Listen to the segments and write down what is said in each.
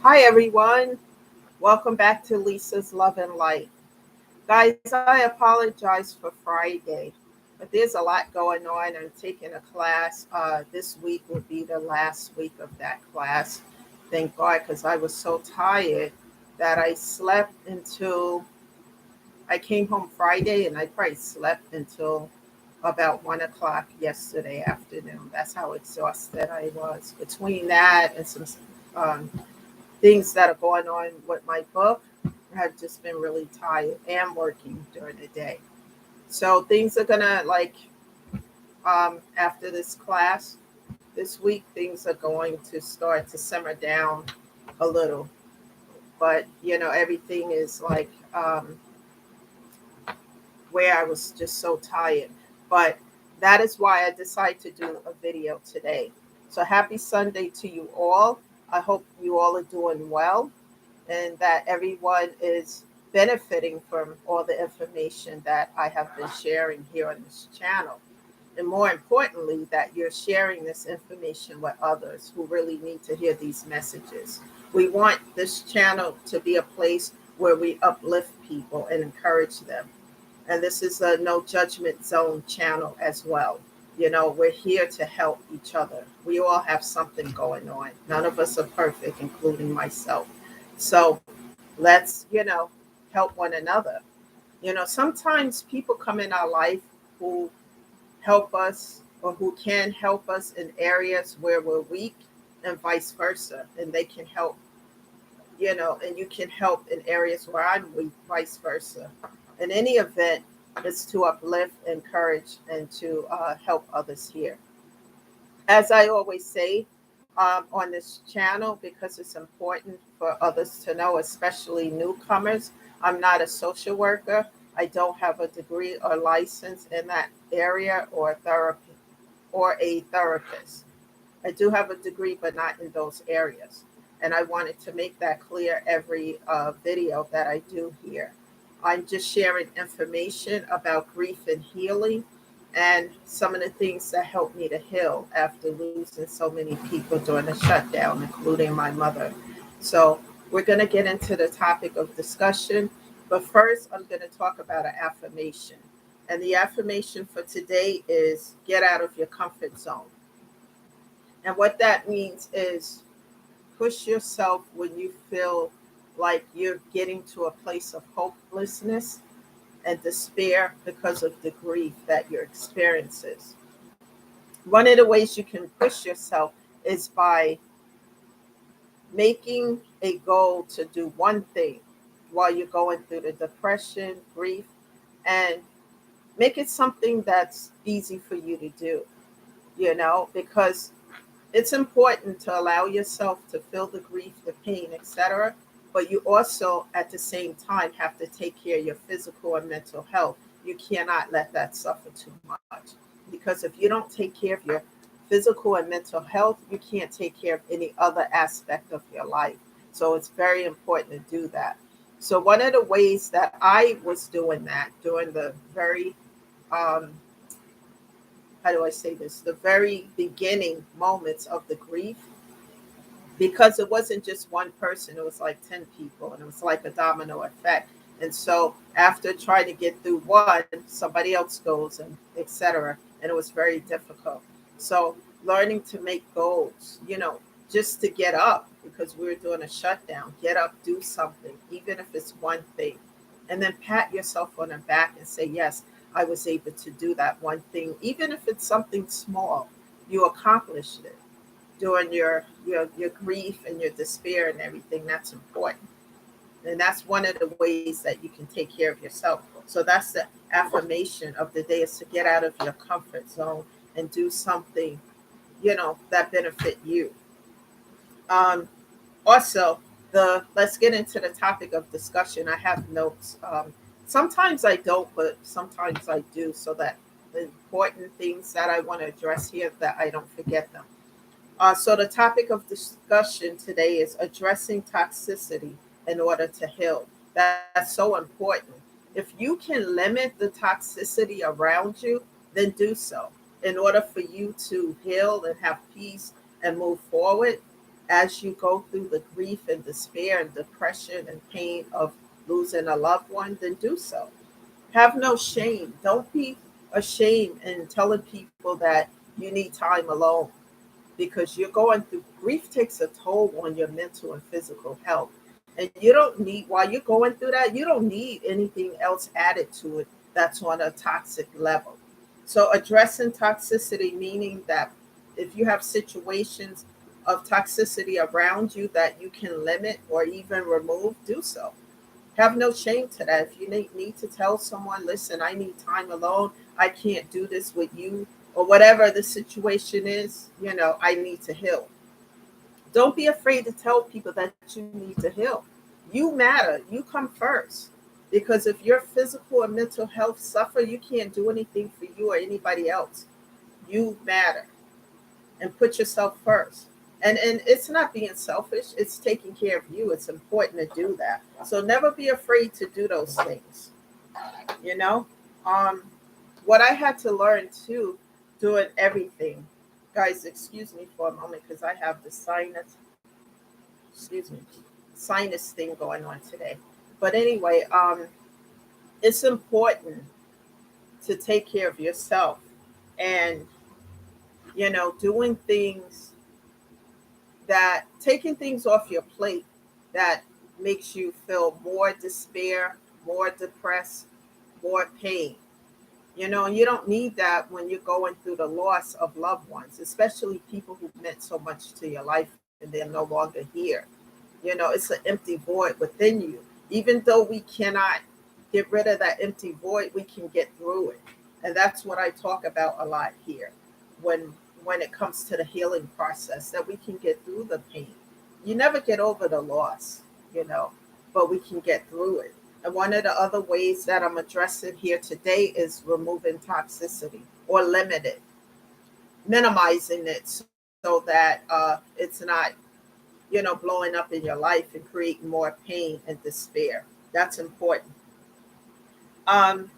Hi, everyone. Welcome back to Lisa's Love and Light. Guys, I apologize for Friday, but there's a lot going on. I'm taking a class. This week will be the last week of that class. Thank God, because I was so tired that I slept until I came home Friday and I probably slept until about 1 o'clock yesterday afternoon. That's how exhausted I was. Between that and some um, things that are going on with my book, have just been really tired and working during the day. So things are gonna after this class this week, things are going to start to simmer down a little. But everything is where I was just so tired. But that is why I decided to do a video today. So happy Sunday to you all. I hope you all are doing well and that everyone is benefiting from all the information that I have been sharing here on this channel. And more importantly, that you're sharing this information with others who really need to hear these messages. We want this channel to be a place where we uplift people and encourage them. And this is a no judgment zone channel as well. We're here to help each other. We all have something going on. None of us are perfect, including myself. So let's help one another. Sometimes people come in our life who help us or who can help us in areas where we're weak and vice versa. And they can help, and you can help in areas where I'm weak, vice versa. In any event, it's to uplift, encourage, and to help others here. As I always say on this channel, because it's important for others to know, especially newcomers, I'm not a social worker. I don't have a degree or license in that area or therapy or a therapist. I do have a degree, but not in those areas. And I wanted to make that clear every video that I do here. I'm just sharing information about grief and healing and some of the things that helped me to heal after losing so many people during the shutdown, including my mother. So we're going to get into the topic of discussion. But first, I'm going to talk about an affirmation. And the affirmation for today is get out of your comfort zone. And what that means is push yourself when you feel like you're getting to a place of hopelessness and despair because of the grief that you're experiencing. One of the ways you can push yourself is by making a goal to do one thing while you're going through the depression, grief, and make it something that's easy for you to do, because it's important to allow yourself to feel the grief, the pain, etc. But you also, at the same time, have to take care of your physical and mental health. You cannot let that suffer too much. Because if you don't take care of your physical and mental health, you can't take care of any other aspect of your life. So it's very important to do that. So one of the ways that I was doing that during the very um, how do I say this? The very beginning moments of the grief, because it wasn't just one person, it was like 10 people, and it was like a domino effect. And so after trying to get through one, somebody else goes, and etc. And it was very difficult. So learning to make goals, just to get up, because we were doing a shutdown, get up, do something, even if it's one thing. And then pat yourself on the back and say, yes, I was able to do that one thing, even if it's something small. You accomplished it during your grief and your despair and everything. That's important, and that's one of the ways that you can take care of yourself. So that's the affirmation of the day, is to get out of your comfort zone and do something that benefit you. Um, also the let's get into the topic of discussion. I have notes. Sometimes I don't, but sometimes I do, so that the important things that I want to address here, that I don't forget them. So the topic of discussion today is addressing toxicity in order to heal. That's so important. If you can limit the toxicity around you, then do so in order for you to heal and have peace and move forward. as you go through the grief and despair and depression and pain of losing a loved one, then do so. Have no shame. Don't be ashamed in telling people that you need time alone, because you're going through grief takes a toll on your mental and physical health. And you don't need, while you're going through that, you don't need anything else added to it that's on a toxic level. So addressing toxicity, meaning that if you have situations of toxicity around you that you can limit or even remove, do so. Have no shame to that. If you need to tell someone, listen, I need time alone, I can't do this with you, or whatever the situation is, I need to heal. Don't be afraid to tell people that you need to heal. You matter. You come first. Because if your physical and mental health suffer, you can't do anything for you or anybody else. You matter, and put yourself first. And it's not being selfish, it's taking care of you. It's important to do that. So never be afraid to do those things. You know? Um what I had to learn too, doing everything. Guys, excuse me for a moment because I have the excuse me, sinus thing going on today. But anyway, it's important to take care of yourself, and doing things, that taking things off your plate that makes you feel more despair, more depressed, more pain. And you don't need that when you're going through the loss of loved ones, especially people who meant so much to your life and they're no longer here. It's an empty void within you. Even though we cannot get rid of that empty void, we can get through it. And that's what I talk about a lot here when when it comes to the healing process, that we can get through the pain. You never get over the loss, you know, but we can get through it. And one of the other ways that I'm addressing here today is removing toxicity or limited, minimizing it so that it's not blowing up in your life and creating more pain and despair. That's important. Um,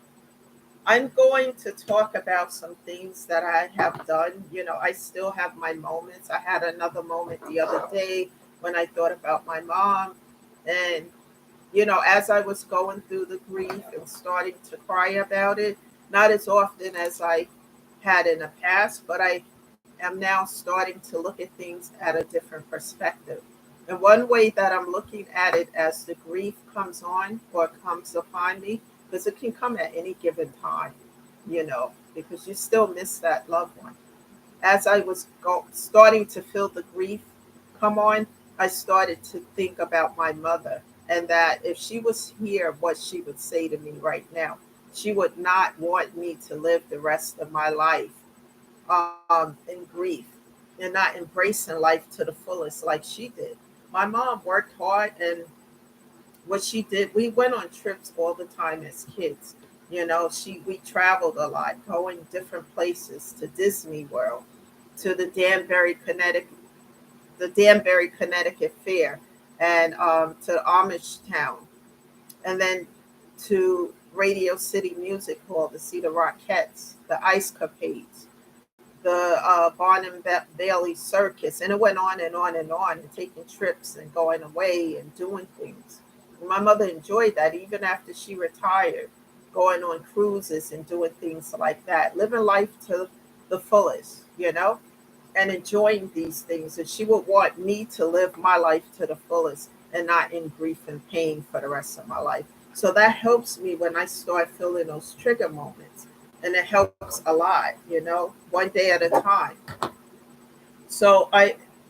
I'm going to talk about some things that I have done. I still have my moments. I had another moment the other day when I thought about my mom. And, as I was going through the grief and starting to cry about it, not as often as I had in the past, but I am now starting to look at things at a different perspective. And one way that I'm looking at it, as the grief comes on or comes upon me, because it can come at any given time, because you still miss that loved one. As I was starting to feel the grief come on, I started to think about my mother, and that if she was here, what she would say to me right now. She would not want me to live the rest of my life in grief and not embracing life to the fullest like she did. My mom worked hard, and what she did, we went on trips all the time as kids. We traveled a lot, going different places, to Disney World, to the Danbury, Connecticut Fair, and to Amish Town, and then to Radio City Music Hall to see the Rockettes, the Ice Capades, the Bailey Circus, and it went on and on and on, and taking trips and going away and doing things. My mother enjoyed that even after she retired, going on cruises and doing things like that, living life to the fullest, and enjoying these things. And she would want me to live my life to the fullest and not in grief and pain for the rest of my life. So that helps me when I start feeling those trigger moments. And it helps a lot, one day at a time. So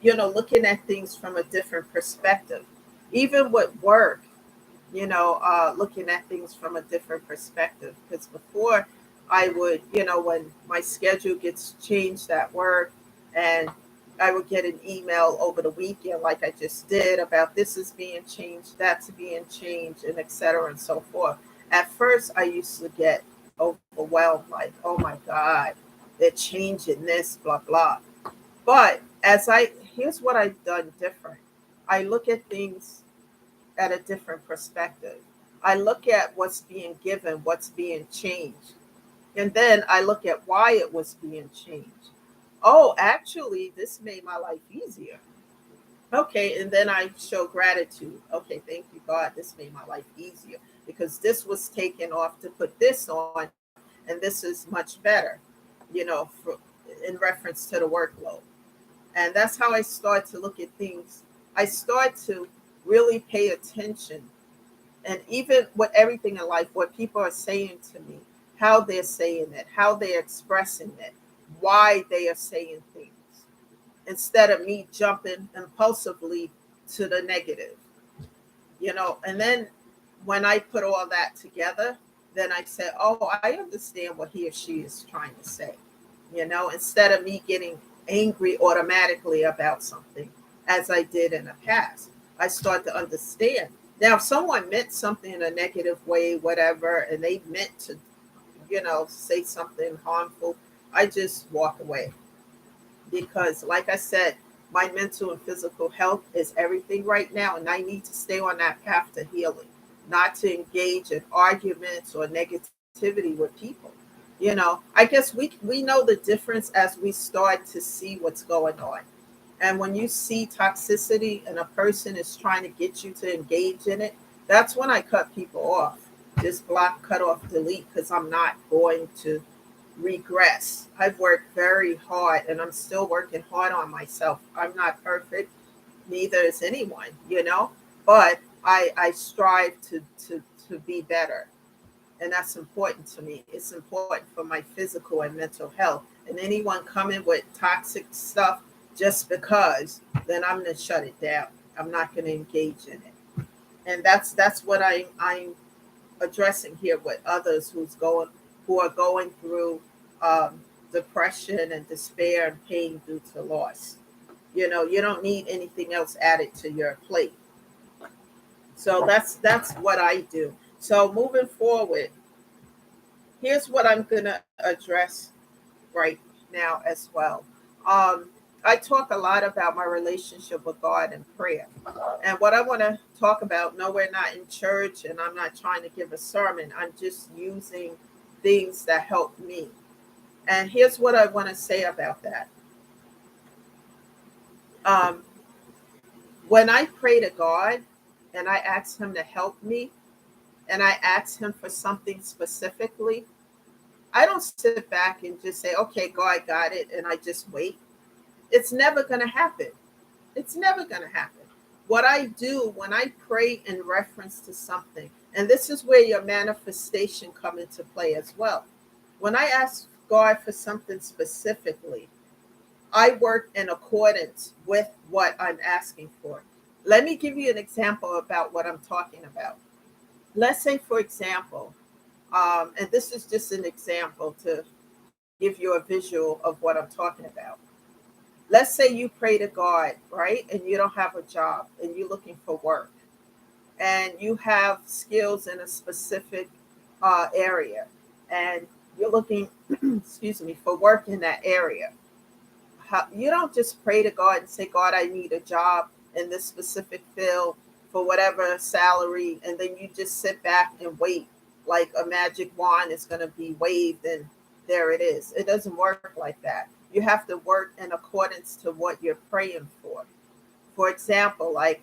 looking at things from a different perspective, even with work, looking at things from a different perspective. Because before, I would, when my schedule gets changed at work, and I would get an email over the weekend, like I just did, about this is being changed, that's being changed, and et cetera, and so forth. At first, I used to get overwhelmed, like, oh my God, they're changing this, blah, blah. But here's what I've done different. I look at things at a different perspective. I look at what's being given, what's being changed. And then I look at why it was being changed. Oh, actually, this made my life easier. Okay, and then I show gratitude. Okay, thank you, God. This made my life easier because this was taken off to put this on, and this is much better, in reference to the workload. And that's how I start to look at things. I start to really pay attention, and even with everything in life, what people are saying to me, how they're saying it, how they're expressing it, why they are saying things, instead of me jumping impulsively to the negative. And then when I put all that together, then I say, oh, I understand what he or she is trying to say, instead of me getting angry automatically about something as I did in the past. I start to understand. Now, if someone meant something in a negative way, whatever, and they meant to, say something harmful, I just walk away because, like I said, my mental and physical health is everything right now, and I need to stay on that path to healing, not to engage in arguments or negativity with people. I guess we know the difference as we start to see what's going on. And when you see toxicity and a person is trying to get you to engage in it, that's when I cut people off. Just block, cut off, delete, because I'm not going to regress. I've worked very hard and I'm still working hard on myself. I'm not perfect, neither is anyone, but I strive to be better. And that's important to me. It's important for my physical and mental health. And anyone coming with toxic stuff just because, then I'm gonna shut it down. I'm not gonna engage in it. And that's what I'm addressing here with others who are going through depression and despair and pain due to loss. You don't need anything else added to your plate. So that's what I do. So moving forward, here's what I'm gonna address right now as well. Um, I talk a lot about my relationship with God and prayer. And what I want to talk about, no, we're not in church and I'm not trying to give a sermon. I'm just using things that help me. And here's what I want to say about that. Um, when I pray to God and I ask Him to help me and I ask Him for something specifically, I don't sit back and just say, okay, God got it, and I just wait. It's never going to happen. It's never going to happen. What I do when I pray in reference to something, and this is where your manifestation come into play as well. When I ask God for something specifically, I work in accordance with what I'm asking for. Let me give you an example about what I'm talking about. Let's say, for example, and this is just an example to give you a visual of what I'm talking about. Let's say you pray to God, right? And you don't have a job and you're looking for work and you have skills in a specific area and you're looking, excuse me, for work in that area. You don't just pray to God and say, God, I need a job in this specific field for whatever salary. And then you just sit back and wait like a magic wand is going to be waved and there it is. It doesn't work like that. You have to work in accordance to what you're praying for. For example, like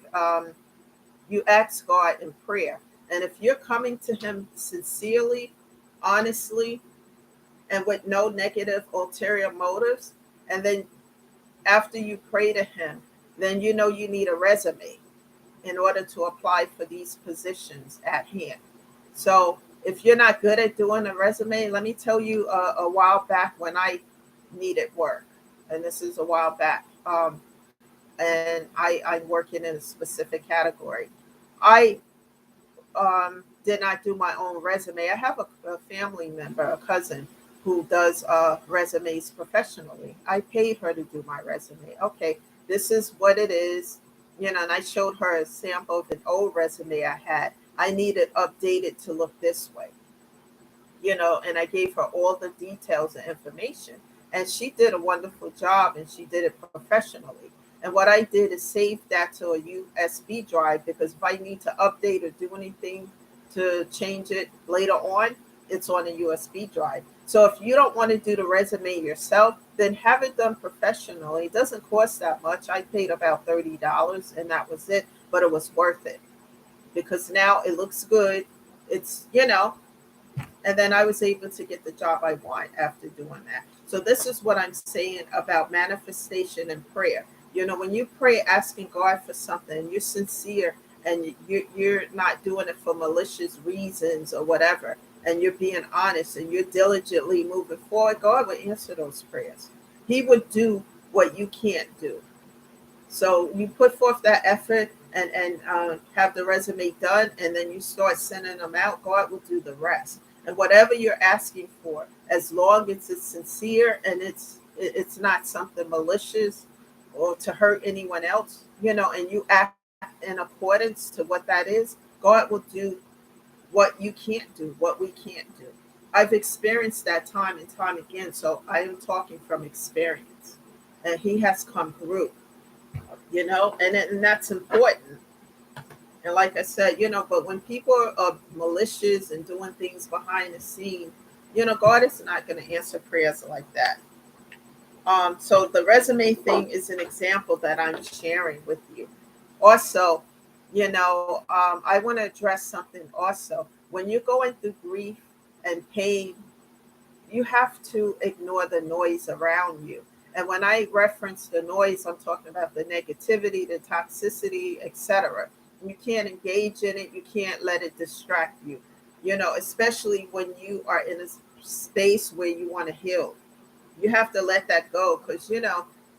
you ask God in prayer. And if you're coming to Him sincerely, honestly, and with no negative ulterior motives, and then after you pray to Him, then you know you need a resume in order to apply for these positions at hand. So if you're not good at doing a resume, let me tell you a while back when I needed work, and this is a while back, and I'm working in a specific category. I did not do my own resume. I have a family member, a cousin, who does resumes professionally. I paid her to do my resume. Okay, this is what it is, and I showed her a sample of an old resume I had. I needed updated to look this way, and I gave her all the details and information. And she did a wonderful job and she did it professionally. And what I did is save that to a USB drive because if I need to update or do anything to change it later on, it's on a USB drive. So if you don't want to do the resume yourself, then have it done professionally. It doesn't cost that much. I paid about $30 and that was it, but it was worth it because now it looks good. It's, and then I was able to get the job I want after doing that. So this is what I'm saying about manifestation and prayer. When you pray asking God for something, you're sincere and you're not doing it for malicious reasons or whatever, and you're being honest and you're diligently moving forward, God will answer those prayers. He would do what you can't do. So you put forth that effort and have the resume done, and then you start sending them out. God will do the rest. And whatever you're asking for, as long as it's sincere and it's not something malicious or to hurt anyone else, and you act in accordance to what that is, God will do what you can't do, what we can't do. I've experienced that time and time again, so I am talking from experience, and He has come through. And that's important. And like I said, but when people are malicious and doing things behind the scene, God is not going to answer prayers like that. So the resume thing is an example that I'm sharing with you. Also, I want to address something also. When you're going through grief and pain, you have to ignore the noise around you. And when I reference the noise, I'm talking about the negativity, the toxicity, etc. You can't engage in it. You can't let it distract you, especially when you are in a space where you want to heal. You have to let that go because,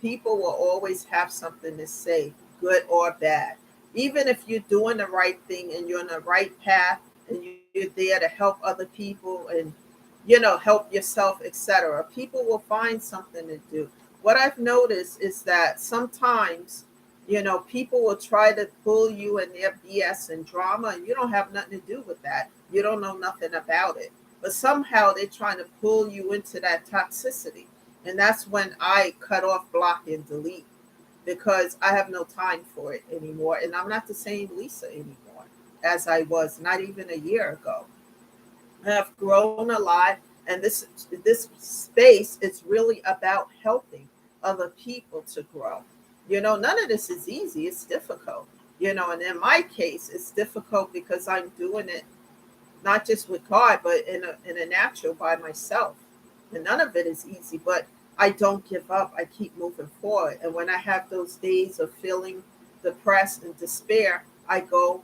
people will always have something to say, good or bad. Even if you're doing the right thing and you're on the right path and you're there to help other people and help yourself, etc. People will find something to do. What I've noticed is that sometimes, people will try to pull you in their BS and drama, and you don't have nothing to do with that. You don't know nothing about it. But somehow they're trying to pull you into that toxicity. And that's when I cut off, block, and delete because I have no time for it anymore. And I'm not the same Lisa anymore as I was not even a year ago. I have grown a lot, and this space is really about helping other people to grow. None of this is easy. It's difficult. And in my case, it's difficult because I'm doing it not just with God, but in a natural by myself. And none of it is easy, but I don't give up. I keep moving forward. And when I have those days of feeling depressed and despair, I go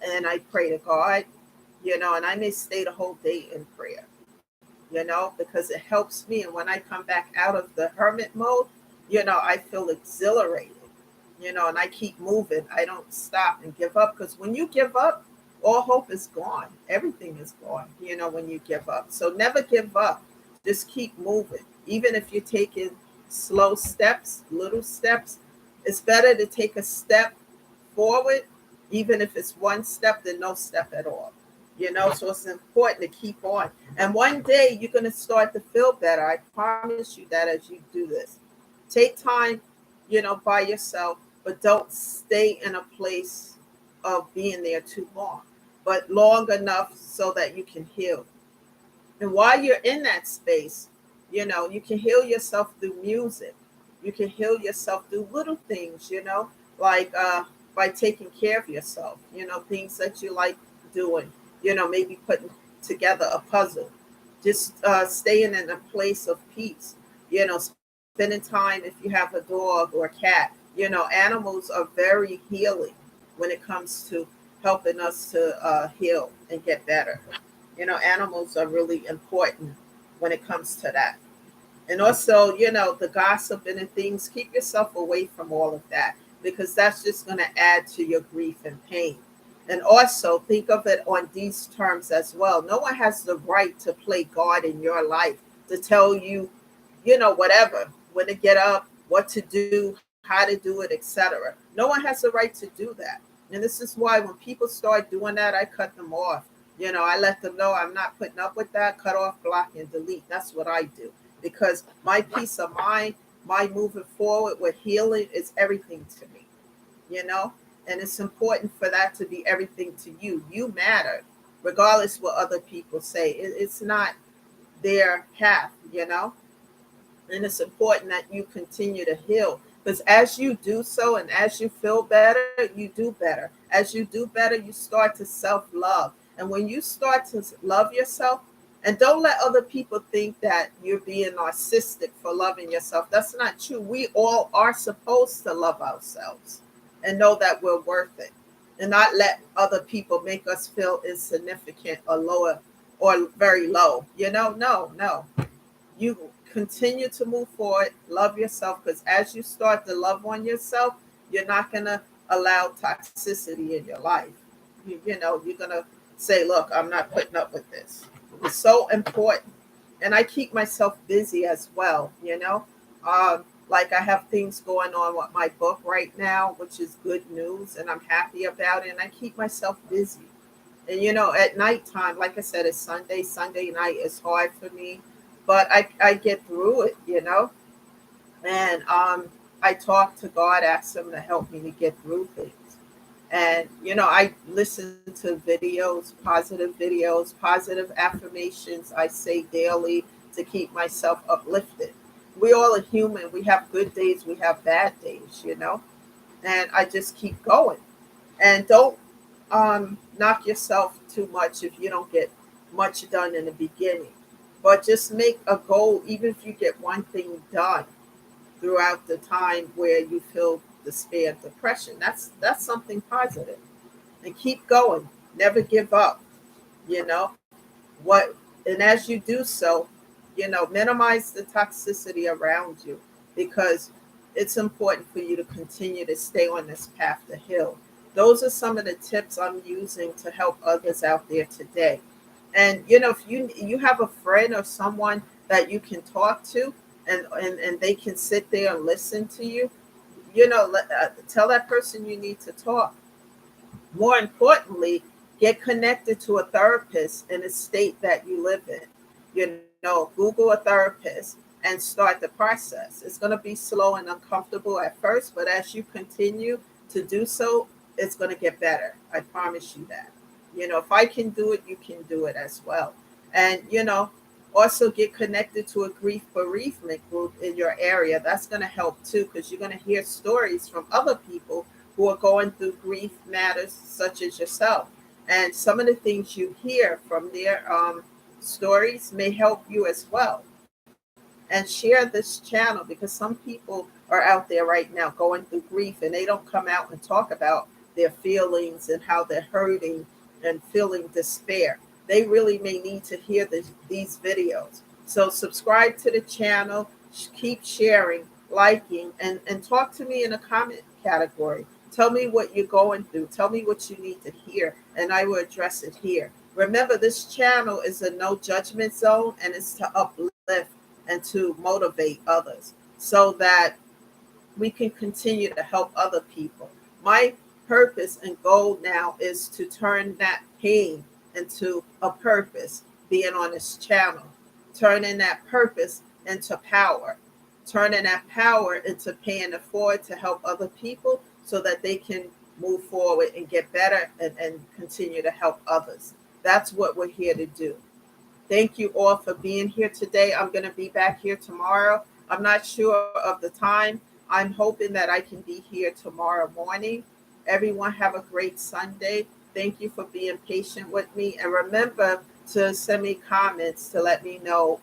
and I pray to God, and I may stay the whole day in prayer, because it helps me. And when I come back out of the hermit mode, I feel exhilarated, and I keep moving. I don't stop and give up because when you give up, all hope is gone. Everything is gone, when you give up. So never give up. Just keep moving. Even if you're taking slow steps, little steps, it's better to take a step forward, even if it's one step, than no step at all. So it's important to keep on. And one day you're going to start to feel better. I promise you that as you do this. Take time, by yourself, but don't stay in a place of being there too long, but long enough so that you can heal. And while you're in that space, you can heal yourself through music. You can heal yourself through little things, like by taking care of yourself, things that you like doing, maybe putting together a puzzle, just staying in a place of peace, spending time if you have a dog or a cat. Animals are very healing when it comes to helping us to heal and get better. Animals are really important when it comes to that. And also, the gossiping and things, keep yourself away from all of that because that's just going to add to your grief and pain. And also, think of it on these terms as well. No one has the right to play God in your life, to tell you, whatever, when to get up, what to do, how to do it, etc. No one has the right to do that. And this is why when people start doing that, I cut them off. I let them know I'm not putting up with that. Cut off, block, and delete. That's what I do because my peace of mind, my moving forward with healing is everything to me, and it's important for that to be everything to you. You matter, regardless what other people say. It's not their path. And it's important that you continue to heal, because as you do so and as you feel better, you do better. As you do better, you start to self love. And when you start to love yourself, and don't let other people think that you're being narcissistic for loving yourself. That's not true. We all are supposed to love ourselves and know that we're worth it, and not let other people make us feel insignificant or lower or very low. No, no. You continue to move forward, love yourself, because as you start to love on yourself, you're not going to allow toxicity in your life. You're going to say, look, I'm not putting up with this. It's so important. And I keep myself busy as well. Like I have things going on with my book right now, which is good news, and I'm happy about it. And I keep myself busy. And at nighttime, like I said, it's Sunday. Sunday night is hard for me, but I get through it. And I talk to God, ask Him to help me to get through things. And I listen to videos, positive affirmations I say daily to keep myself uplifted. We all are human. We have good days, we have bad days. And I just keep going. And don't knock yourself too much if you don't get much done in the beginning. But just make a goal, even if you get one thing done throughout the time where you feel despair and depression. That's something positive. And keep going. Never give up. You know what? And as you do so, minimize the toxicity around you, because it's important for you to continue to stay on this path to heal. Those are some of the tips I'm using to help others out there today. And if you have a friend or someone that you can talk to, and they can sit there and listen to you, tell that person you need to talk. More importantly, get connected to a therapist in the state that you live in. Google a therapist and start the process. It's going to be slow and uncomfortable at first, but as you continue to do so, it's going to get better. I promise you that. If I can do it, you can do it as well. And, also get connected to a grief bereavement group in your area. That's going to help too, because you're going to hear stories from other people who are going through grief matters such as yourself. And some of the things you hear from their stories may help you as well. And share this channel, because some people are out there right now going through grief and they don't come out and talk about their feelings and how they're hurting and feeling despair. They really may need to hear these videos. So subscribe to the channel, keep sharing, liking, and talk to me in a comment category. Tell me what you're going through. Tell me what you need to hear, and I will address it here. Remember, this channel is a no judgment zone, and it's to uplift and to motivate others so that we can continue to help other people. My purpose and goal now is to turn that pain into a purpose, being on this channel, turning that purpose into power, turning that power into paying it forward to help other people so that they can move forward and get better and continue to help others. That's what we're here to do. Thank you all for being here today. I'm going to be back here tomorrow. I'm not sure of the time. I'm hoping that I can be here tomorrow morning. Everyone have a great Sunday. Thank you for being patient with me. And remember to send me comments to let me know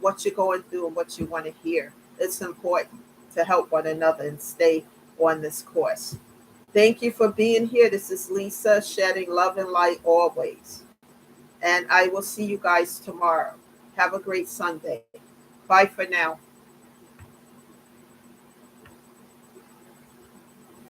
what you're going through and what you want to hear. It's important to help one another and stay on this course. Thank you for being here. This is Lisa, shedding love and light always. And I will see you guys tomorrow. Have a great Sunday. Bye for now.